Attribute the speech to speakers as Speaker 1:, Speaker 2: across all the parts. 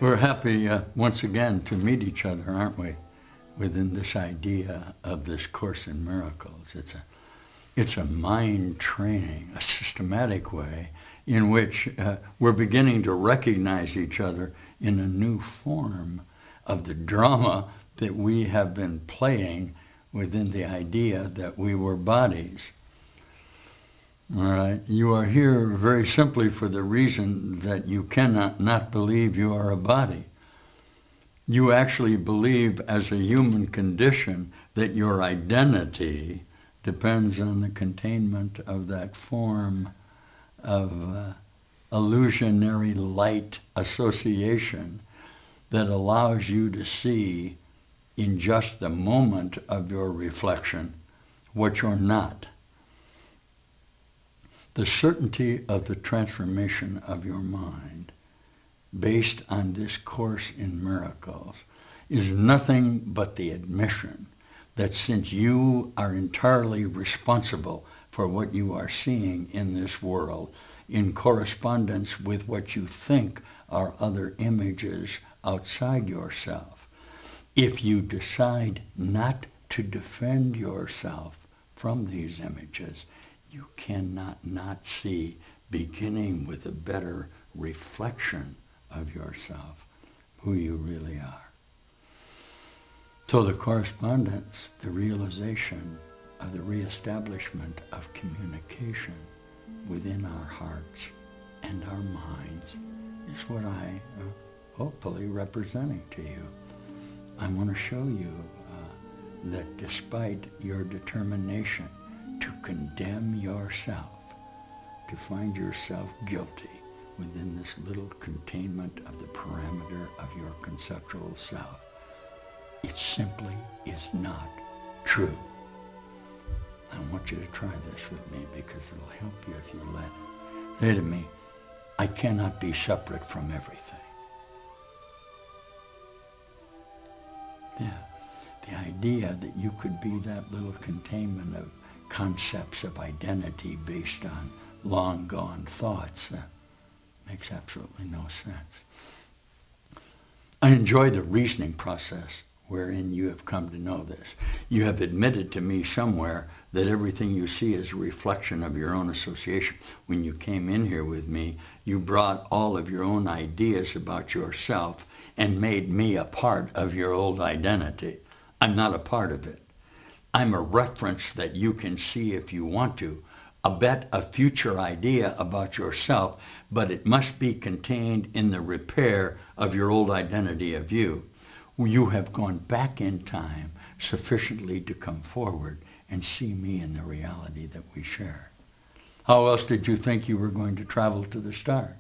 Speaker 1: We're happy once again to meet each other, aren't we? Within this idea of this Course in Miracles. It's a mind training, a systematic way in which we're beginning to recognize each other in a new form of the drama that we have been playing within the idea that we were bodies. All right, you are here very simply for the reason that you cannot not believe you are a body. You actually believe as a human condition that your identity depends on the containment of that form of illusionary light association that allows you to see in just the moment of your reflection what you're not. The certainty of the transformation of your mind based on this Course in Miracles is nothing but the admission that since you are entirely responsible for what you are seeing in this world, in correspondence with what you think are other images outside yourself, if you decide not to defend yourself from these images, you cannot not see, beginning with a better reflection of yourself, who you really are. So the correspondence, the realization of the reestablishment of communication within our hearts and our minds is what I am hopefully representing to you. I want to show you that despite your determination to condemn yourself, to find yourself guilty within this little containment of the parameter of your conceptual self, it simply is not true. I want you to try this with me because it'll help you if you let it. Say to me, I cannot be separate from everything. Yeah, the idea that you could be that little containment of concepts of identity based on long gone thoughts makes absolutely no sense. I enjoy the reasoning process wherein you have come to know this. You have admitted to me somewhere that everything you see is a reflection of your own association. When you came in here with me, you brought all of your own ideas about yourself and made me a part of your old identity. I'm not a part of it. I'm a reference that you can see if you want to, a future idea about yourself, but it must be contained in the repair of your old identity of you. You have gone back in time sufficiently to come forward and see me in the reality that we share. How else did you think you were going to travel to the stars?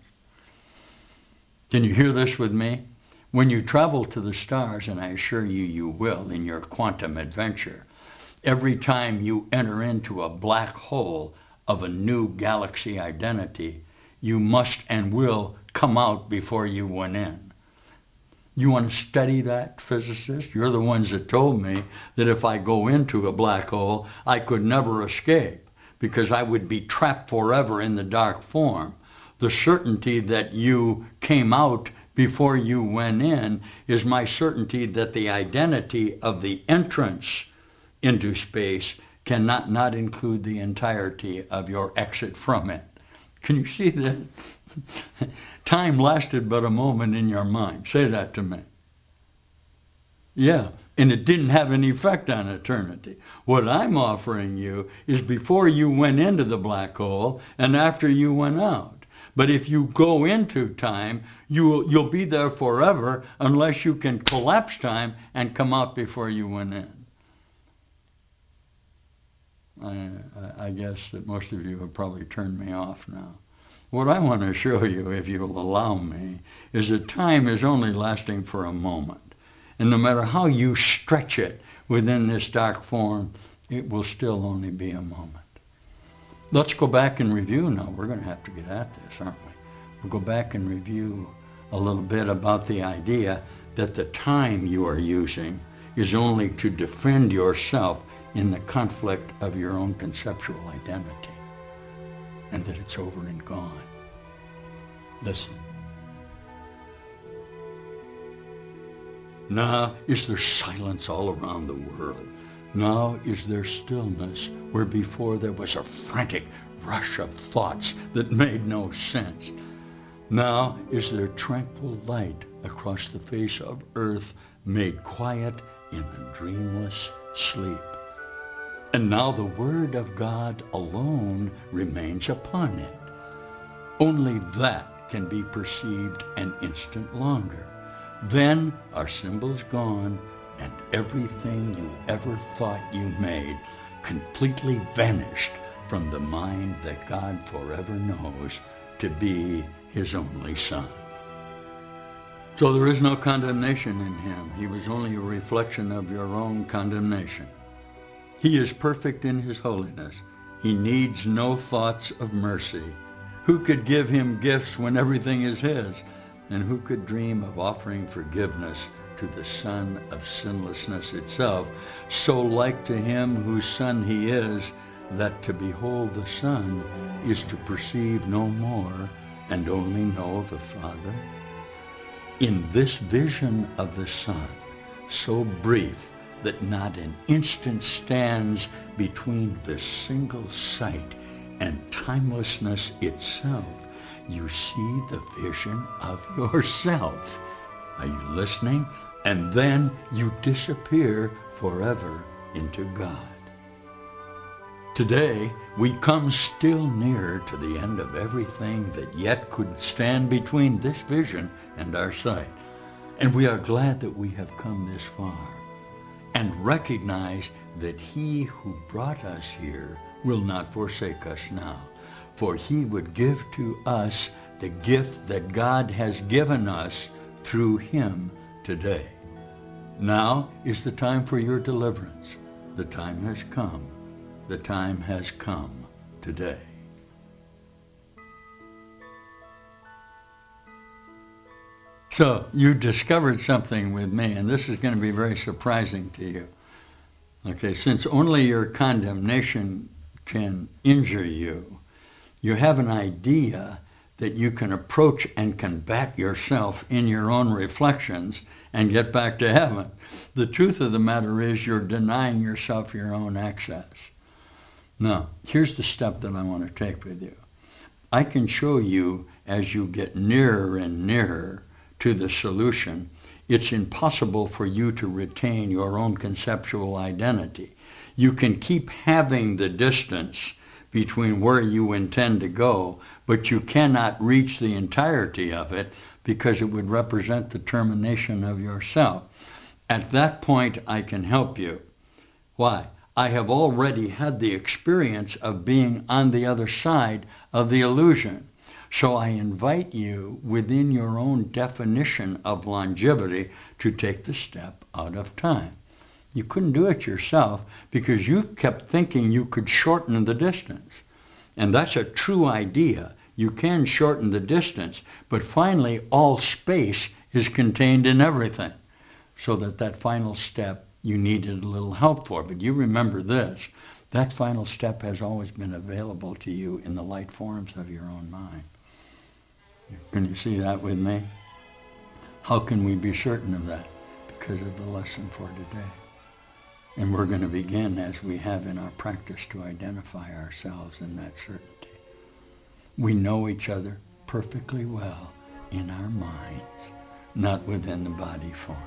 Speaker 1: Can you hear this with me? When you travel to the stars, and I assure you you will in your quantum adventure, every time you enter into a black hole of a new galaxy identity, you must and will come out before you went in. You want to study that, physicists? You're the ones that told me that if I go into a black hole, I could never escape because I would be trapped forever in the dark form. The certainty that you came out before you went in is my certainty that the identity of the entrance into space cannot not include the entirety of your exit from it. Can you see that? Time lasted but a moment in your mind. Say that to me. Yeah, and it didn't have any effect on eternity. What I'm offering you is before you went into the black hole and after you went out. But if you go into time, you'll be there forever unless you can collapse time and come out before you went in. I guess that most of you have probably turned me off now. What I want to show you, if you will allow me, is that time is only lasting for a moment. And no matter how you stretch it within this dark form, it will still only be a moment. Let's go back and review now. We're going to have to get at this, aren't we? We'll go back and review a little bit about the idea that the time you are using is only to defend yourself in the conflict of your own conceptual identity, and that it's over and gone. Listen. Now is there silence all around the world. Now is there stillness where before there was a frantic rush of thoughts that made no sense. Now is there tranquil light across the face of earth, made quiet in a dreamless sleep. And now the word of God alone remains upon it. Only that can be perceived an instant longer. Then are symbols gone, and everything you ever thought you made completely vanished from the mind that God forever knows to be his only Son. So there is no condemnation in him. He was only a reflection of your own condemnation. He is perfect in his holiness. He needs no thoughts of mercy. Who could give him gifts when everything is his? And who could dream of offering forgiveness to the Son of sinlessness itself, so like to him whose Son he is, that to behold the Son is to perceive no more and only know the Father? In this vision of the Son, so brief that not an instant stands between this single sight and timelessness itself, you see the vision of yourself. Are you listening? And then you disappear forever into God. Today, we come still nearer to the end of everything that yet could stand between this vision and our sight. And we are glad that we have come this far and recognize that he who brought us here will not forsake us now, for he would give to us the gift that God has given us through him today. Now is the time for your deliverance. The time has come. The time has come today. So you discovered something with me, and this is going to be very surprising to you. Okay, since only your condemnation can injure you, you have an idea that you can approach and combat yourself in your own reflections and get back to heaven. The truth of the matter is you're denying yourself your own access. Now, here's the step that I want to take with you. I can show you as you get nearer and nearer to the solution, it's impossible for you to retain your own conceptual identity. You can keep having the distance between where you intend to go, but you cannot reach the entirety of it because it would represent the termination of yourself. At that point, I can help you. Why? I have already had the experience of being on the other side of the illusion. So I invite you within your own definition of longevity to take the step out of time. You couldn't do it yourself because you kept thinking you could shorten the distance. And that's a true idea. You can shorten the distance, but finally all space is contained in everything. So that final step you needed a little help for. But you remember this, that final step has always been available to you in the light forms of your own mind. Can you see that with me? How can we be certain of that? Because of the lesson for today. And we're going to begin, as we have in our practice, to identify ourselves in that certainty. We know each other perfectly well in our minds, not within the body form.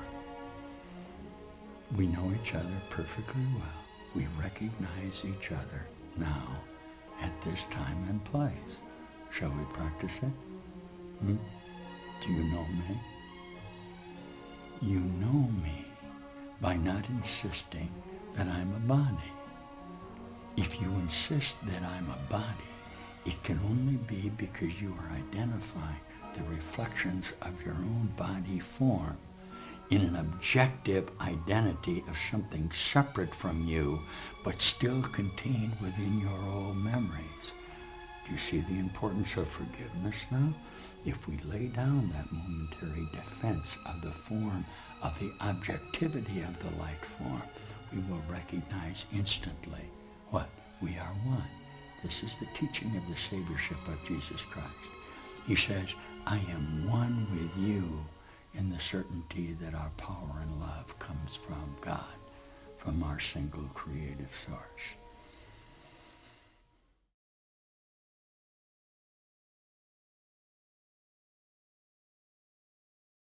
Speaker 1: We know each other perfectly well. We recognize each other now at this time and place. Shall we practice it? Do you know me? You know me by not insisting that I'm a body. If you insist that I'm a body, it can only be because you are identifying the reflections of your own body form in an objective identity of something separate from you, but still contained within your own memories. Do you see the importance of forgiveness now? If we lay down that momentary defense of the form, of the objectivity of the light form, we will recognize instantly what? We are one. This is the teaching of the Saviorship of Jesus Christ. He says, I am one with you in the the certainty that our power and love comes from God, from our single creative source.